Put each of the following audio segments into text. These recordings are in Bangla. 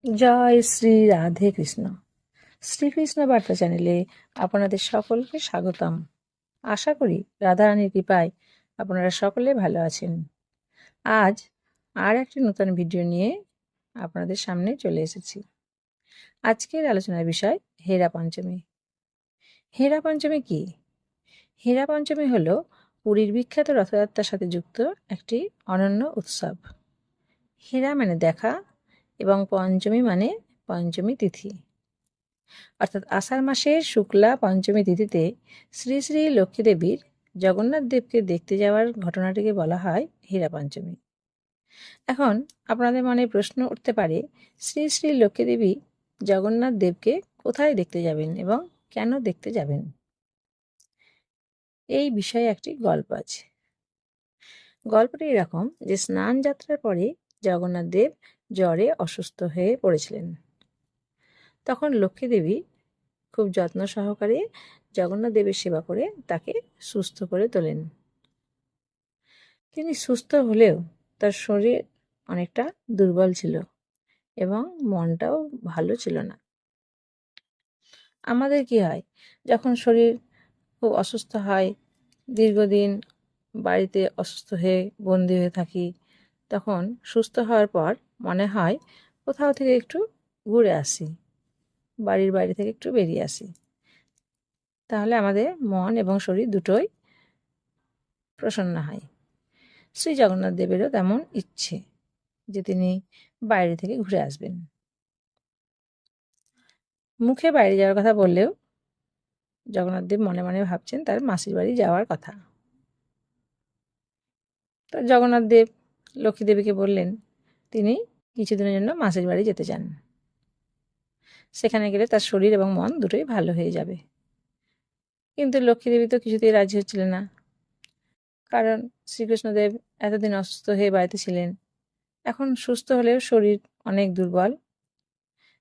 জয় শ্রী রাধে কৃষ্ণ। শ্রীকৃষ্ণ বার্তা চ্যানেলে আপনাদের সকলকে স্বাগতম। আশা করি রাধারানীর কৃপায় আপনারা সকলে ভালো আছেন। আজ আর একটি নতুন ভিডিও নিয়ে আপনাদের সামনে চলে এসেছি। আজকের আলোচনার বিষয় হেরা পঞ্চমী। হেরা পঞ্চমী কি? হেরা পঞ্চমী হল পুরীর বিখ্যাত রথযাত্রার সাথে যুক্ত একটি অনন্য উৎসব। হেরা মানে দেখা এবং পঞ্চমী মানে পঞ্চমী তিথি, অর্থাৎ আষাঢ় মাসের শুক্লা পঞ্চমী তিথিতে শ্রী শ্রী লক্ষ্মী দেবীর জগন্নাথ দেবকে দেখতে যাওয়ার ঘটনাটিকে বলা হয় হেরা পঞ্চমী। এখন আপনাদের মনে প্রশ্ন উঠতে পারে, শ্রী শ্রী লক্ষ্মী দেবী জগন্নাথ দেবকে কোথায় দেখতে যাবেন এবং কেন দেখতে যাবেন? এই বিষয়ে একটি গল্প আছে। গল্পটি এরকম যে স্নান যাত্রার পরে জগন্নাথ দেব জ্বরে অসুস্থ হয়ে পড়েছিলেন। তখন লক্ষ্মী দেবী খুব যত্ন সহকারে জগন্নাথ দেবের সেবা করে তাকে সুস্থ করে তোলেন। তিনি সুস্থ হলেও তার শরীর অনেকটা দুর্বল ছিল এবং মনটাও ভালো ছিল না। আমাদের কি হয়, যখন শরীর খুব অসুস্থ হয়, দীর্ঘদিন বাড়িতে অসুস্থ হয়ে বন্দি হয়ে থাকি, তখন সুস্থ হওয়ার পর মনে হয় কোথাও থেকে একটু ঘুরে আসি, বাড়ির বাইরে থেকে একটু বেরিয়ে আসি, তাহলে আমাদের মন এবং শরীর দুটোই প্রসন্ন হয়। শ্রী জগন্নাথ দেবেরও তেমন ইচ্ছে যে তিনি বাইরে থেকে ঘুরে আসবেন। মুখে বাইরে যাওয়ার কথা বললেও জগন্নাথ দেব মনে মনে ভাবছেন তার মাসির বাড়ি যাওয়ার কথা। তো জগন্নাথ দেব লক্ষ্মী দেবীকে বললেন তিনি কিছুদিনের জন্য মাসির বাড়ি যেতে চান। সেখানে গেলে তার শরীর এবং মন দুটোই ভালো হয়ে যাবে। কিন্তু লক্ষ্মী দেবী তো কিছুতেই রাজি হচ্ছিলেন না, কারণ শ্রীকৃষ্ণদেব এতদিন অসুস্থ হয়ে বাড়িতে ছিলেন, এখন সুস্থ হলেও শরীর অনেক দুর্বল।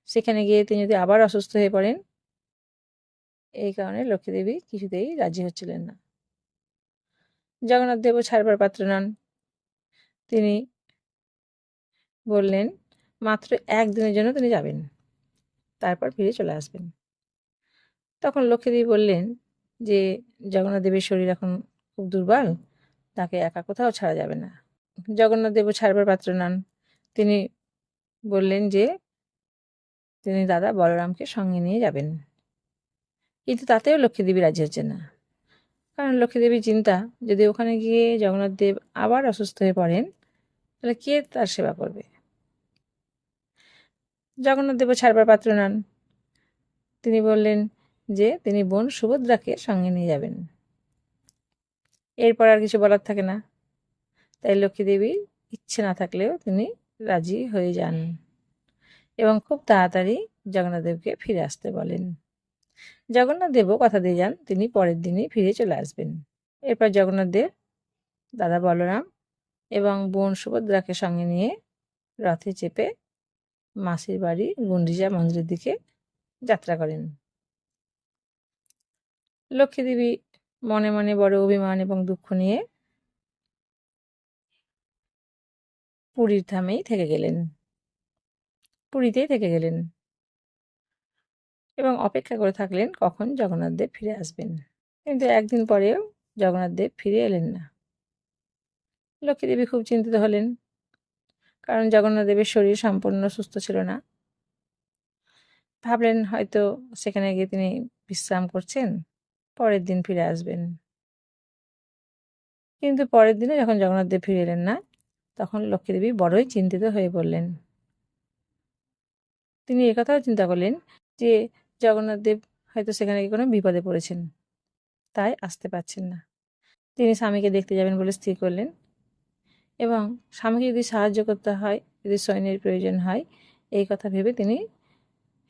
সেখানে গিয়ে তিনি যদি আবার অসুস্থ হয়ে পড়েন, এই কারণে লক্ষ্মী দেবী কিছুতেই রাজি হচ্ছিলেন না। জগন্নাথ দেবও ছাড়বার পাত্র নন। তিনি বললেন মাত্র একদিনের জন্য তিনি যাবেন, তারপর ফিরে চলে আসবেন। তখন লক্ষ্মীদেবী বললেন যে জগন্নাথ দেবের শরীর এখন খুব দুর্বল, তাকে একা কোথাও ছাড়া যাবে না। জগন্নাথ দেবও ছাড়বার পাত্র নন। তিনি বললেন যে তিনি দাদা বলরামকে সঙ্গে নিয়ে যাবেন। কিন্তু তাতেও লক্ষ্মীদেবী রাজি হচ্ছেন না, কারণ লক্ষ্মীদেবীর চিন্তা, যদি ওখানে গিয়ে জগন্নাথ দেব আবার অসুস্থ হয়ে পড়েন তাহলে কে তার সেবা করবে। জগন্নাথ দেবও ছাড়বার পাত্র নন। তিনি বললেন যে তিনি বোন সুভদ্রাকে সঙ্গে নিয়ে যাবেন। এরপর আর কিছু বলার থাকে না, তাই লক্ষ্মী দেবীর ইচ্ছে না থাকলেও তিনি রাজি হয়ে যান এবং খুব তাড়াতাড়ি জগন্নাথ দেবকে ফিরে আসতে বলেন। জগন্নাথ দেবও কথা দিয়ে যান তিনি পরের দিনই ফিরে চলে আসবেন। এরপর জগন্নাথ দেব দাদা বলরাম এবং বোন সুভদ্রাকে সঙ্গে নিয়ে রথে চেপে মাসির বাড়ি গুন্ডিচা মন্দিরের দিকে যাত্রা করেন। লক্ষ্মী দেবী মনে মনে বড় অভিমান এবং দুঃখ নিয়ে পুরীর ধামেই থেকে গেলেন, পুরীতেই থেকে গেলেন এবং অপেক্ষা করে থাকলেন কখন জগন্নাথ দেব ফিরে আসবেন। কিন্তু একদিন পরেও জগন্নাথ দেব ফিরে এলেন না। লক্ষ্মী দেবী খুব চিন্তিত হলেন, কারণ জগন্নাথ দেবের শরীর সম্পূর্ণ সুস্থ ছিল না। ভাবলেন হয়তো সেখানে গিয়ে তিনি বিশ্রাম করছেন, পরের দিন ফিরে আসবেন। কিন্তু পরের দিনে যখন জগন্নাথ দেব ফিরে এলেন না, তখন লক্ষ্মী দেবী বড়ই চিন্তিত হয়ে পড়লেন। তিনি একথাও চিন্তা করলেন যে জগন্নাথ দেব হয়তো সেখানে গিয়ে কোনো বিপদে পড়েছেন, তাই আসতে পারছেন না। তিনি স্বামীকে দেখতে যাবেন বলে স্থির করলেন এবং স্বামীকে যদি সাহায্য করতে হয়, যদি সৈন্যের প্রয়োজন হয়, এই কথা ভেবে তিনি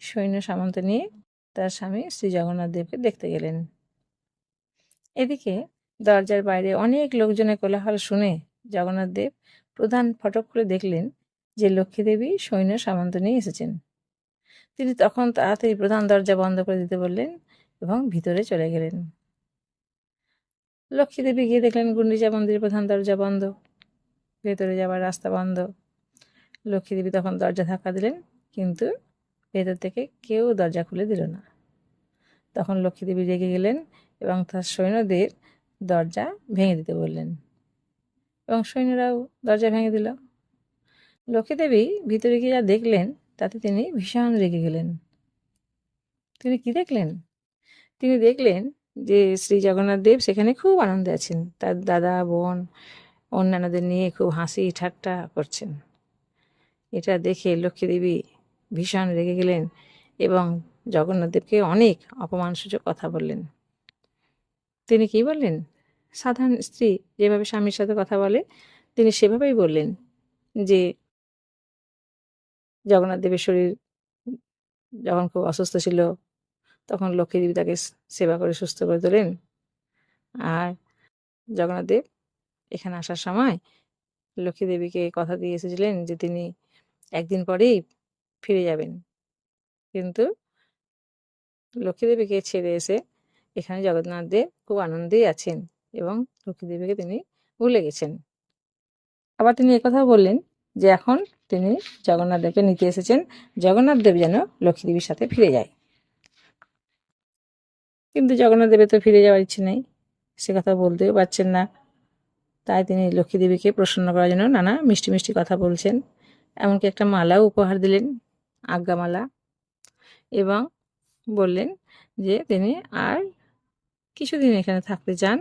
সৈন্য সামন্ত নিয়ে তার স্বামী শ্রী জগন্নাথ দেবকে দেখতে গেলেন। এদিকে দরজার বাইরে অনেক লোকজনের কোলাহল শুনে জগন্নাথ দেব প্রধান ফটক করে দেখলেন যে লক্ষ্মী দেবী সৈন্য সামন্ত নিয়ে এসেছেন। তিনি তখন তাড়াতাড়ি প্রধান দরজা বন্ধ করে দিতে বললেন এবং ভিতরে চলে গেলেন। লক্ষ্মী দেবী গিয়ে দেখলেন গুন্ডিচা মন্দিরের প্রধান দরজা বন্ধ, ভেতরে যাওয়ার রাস্তা বন্ধ। লক্ষ্মী দেবী তখন দরজা ধাক্কা দিলেন কিন্তু ভেতর থেকে কেউ দরজা খুলে দিল না। তখন লক্ষ্মীদেবী রেগে গেলেন এবং তার সৈন্যদের দরজা ভেঙে দিতে বললেন, এবং সৈন্যরাও দরজা ভেঙে দিল। লক্ষ্মীদেবী ভিতরে গিয়ে যা দেখলেন তাতে তিনি ভীষণ রেগে গেলেন। তিনি কি দেখলেন? তিনি দেখলেন যে শ্রী জগন্নাথ দেব সেখানে খুব আনন্দে আছেন, তার দাদা, বোন, অন্যান্যদের নিয়ে খুব হাসি ঠাট্টা করছেন। এটা দেখে লক্ষ্মীদেবী ভীষণ রেগে গেলেন এবং জগন্নাথ দেবকে অনেক অপমানসূচক কথা বললেন। তিনি কি বললেন? সাধারণ স্ত্রী যেভাবে স্বামীর সাথে কথা বলে তিনি সেভাবেই বললেন যে জগন্নাথ দেবের শরীর যখন খুব অসুস্থ ছিল তখন লক্ষ্মীদেবী তাকে সেবা করে সুস্থ করে তোলেন, আর জগন্নাথ দেব এখানে আসার সময় লক্ষ্মীদেবীকে কথা দিয়ে এসেছিলেন যে তিনি একদিন পরেই ফিরে যাবেন। কিন্তু লক্ষ্মীদেবীকে ছেড়ে এসে এখানে জগন্নাথ দেব খুব আনন্দেই আছেন এবং লক্ষ্মীদেবীকে তিনি ভুলে গেছেন। আবার তিনি একথাও বললেন যে এখন তিনি জগন্নাথ দেবকে নিতে এসেছেন, জগন্নাথ দেব যেন লক্ষ্মীদেবীর সাথে ফিরে যায়। কিন্তু জগন্নাথ দেবের তো ফিরে যাওয়ার ইচ্ছে নেই, সে কথা বলতেও পারছেন না। তাই তিনি লক্ষ্মীদেবীকে প্রসন্ন করার জন্য নানা মিষ্টি মিষ্টি কথা বলছেন, এমনকি একটা মালাও উপহার দিলেন, আজ্ঞামালা, এবং বললেন যে তিনি আর কিছুদিন এখানে থাকতে চান,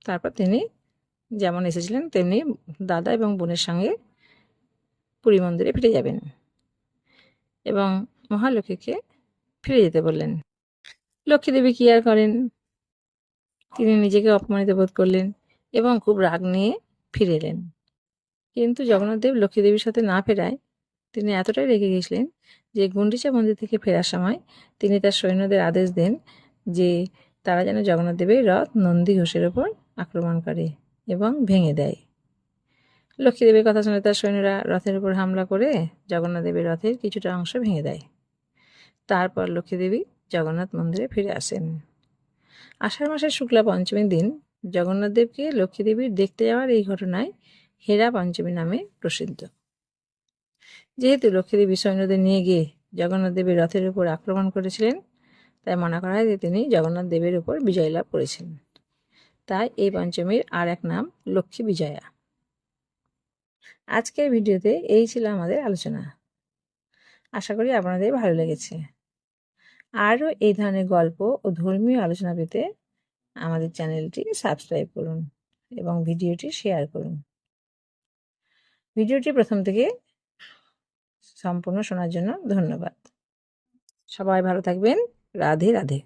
তারপর তিনি যেমন এসেছিলেন তেমনি দাদা এবং বোনের সঙ্গে পুরী মন্দিরে ফিরে যাবেন, এবং মহালক্ষ্মীকে ফিরে যেতে বললেন। লক্ষ্মীদেবী কি আর করেন, তিনি নিজেকে অপমানিত বোধ করলেন এবং খুব রাগ নিয়ে ফিরে এলেন। কিন্তু জগন্নাথ দেব লক্ষ্মীদেবীর সাথে না ফেরায় তিনি এতটাই রেগে গেছিলেন যে গুন্ডিচা মন্দির থেকে ফেরার সময় তিনি তার সৈন্যদের আদেশ দেন যে তারা যেন জগন্নাথ দেবের রথ নন্দী ঘোষের ওপর আক্রমণ করে এবং ভেঙে দেয়। লক্ষ্মীদেবীর কথা শুনে তার সৈন্যরা রথের উপর হামলা করে জগন্নাথ দেবের রথের কিছুটা অংশ ভেঙে দেয়। তারপর লক্ষ্মীদেবী জগন্নাথ মন্দিরে ফিরে আসেন। আষাঢ় মাসের শুক্লা পঞ্চমীর দিন জগন্নাথ দেবকে লক্ষ্মীদেবীর দেখতে যাওয়ার এই ঘটনায় হেরা পঞ্চমী নামে প্রসিদ্ধ। যেহেতু লক্ষ্মীদেবী সৈন্যদের নিয়ে গিয়ে জগন্নাথ দেবের রথের উপর আক্রমণ করেছিলেন, তাই মনে করা হয় যে তিনি জগন্নাথ দেবের উপর বিজয় লাভ করেছেন। তাই এই পঞ্চমীর আর এক নাম লক্ষ্মী বিজয়া। আজকের ভিডিওতে এই ছিল আমাদের আলোচনা। আশা করি আপনাদের ভালো লেগেছে। আরও এই ধরনের গল্প ও ধর্মীয় আলোচনা পেতে আমাদের চ্যানেলটি সাবস্ক্রাইব করুন এবং ভিডিওটি শেয়ার করুন। ভিডিওটি প্রথম থেকে সম্পূর্ণ শোনার জন্য ধন্যবাদ। সবাই ভালো থাকবেন। রাধে রাধে।